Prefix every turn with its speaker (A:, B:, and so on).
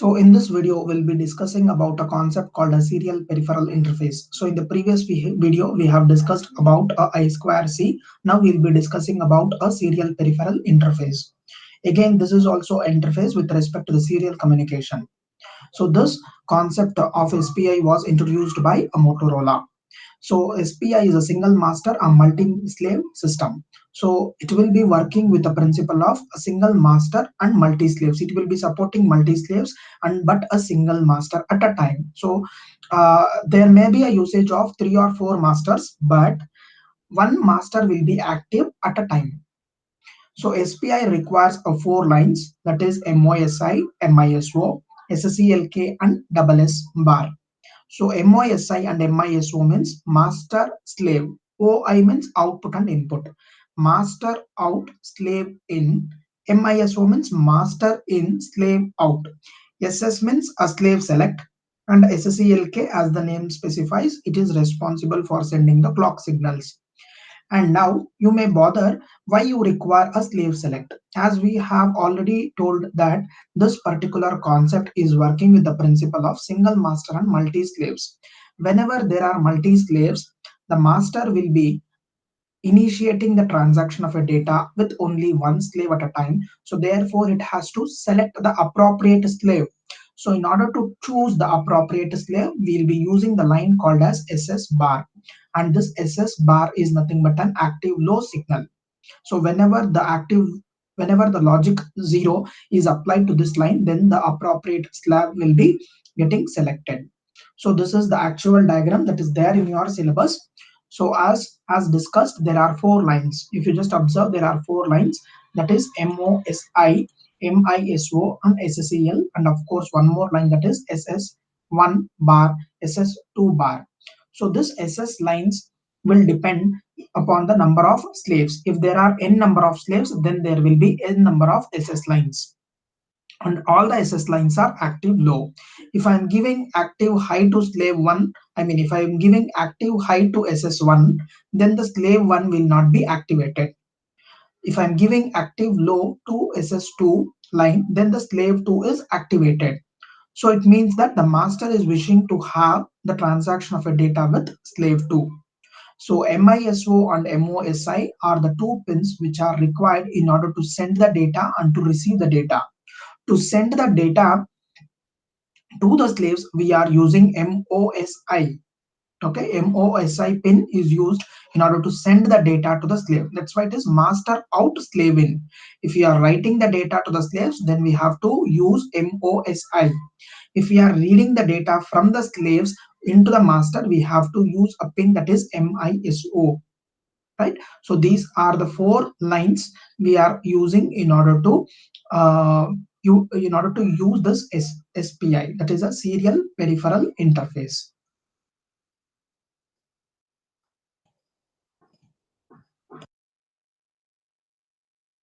A: So in this video, we'll be discussing about a concept called a serial peripheral interface. So in the previous video, we have discussed about a I square C. Now we'll be discussing about a serial peripheral interface. Again, this is also an interface with respect to the serial communication. So this concept of SPI was introduced by Motorola. So SPI is a single master, a multi-slave system. So it will be working with the principle of a single master and multi-slaves. It will be supporting multi-slaves and but a single master at a time. So there may be a usage of 3 or 4 masters, but one master will be active at a time. So SPI requires a 4 lines, that is MOSI, MISO, SSELK and SS bar. So MOSI and MISO means master slave. OI means output and input. Master out, slave in. MISO means master in, slave out. SS means a slave select. And SSELK, as the name specifies, it is responsible for sending the clock signals. And now you may bother why you require a slave select. As we have already told that this particular concept is working with the principle of single master and multi slaves. Whenever there are multi slaves, the master will be initiating the transaction of a data with only one slave at a time. So therefore it has to select the appropriate slave. So in order to choose the appropriate slave, we'll be using the line called as SS bar. And this SS bar is nothing but an active low signal. So whenever the logic 0 is applied to this line, then the appropriate slave will be getting selected. So this is the actual diagram that is there in your syllabus. So as discussed, there are 4 lines. If you just observe, there are 4 lines, that is MOSI, MISO and SSEL, and of course one more line, that is SS1 bar, SS2 bar. So this SS lines will depend upon the number of slaves. If there are n number of slaves, then there will be n number of SS lines. And all the SS lines are active low. If I am giving active high to slave 1, if I am giving active high to SS1, then the slave 1 will not be activated. If I am giving active low to SS2 line, then the slave 2 is activated. So it means that the master is wishing to have the transaction of a data with slave 2. So MISO and MOSI are the 2 pins which are required in order to send the data and to receive the data. To send the data to the slaves, we are using MOSI. Okay, MOSI pin is used in order to send the data to the slave. That's why it is master out, slave in. If we are writing the data to the slaves, then we have to use MOSI. If we are reading the data from the slaves into the master, we have to use a pin that is MISO. Right? So these are the 4 lines we are using in order to use this SPI, that is a serial peripheral interface.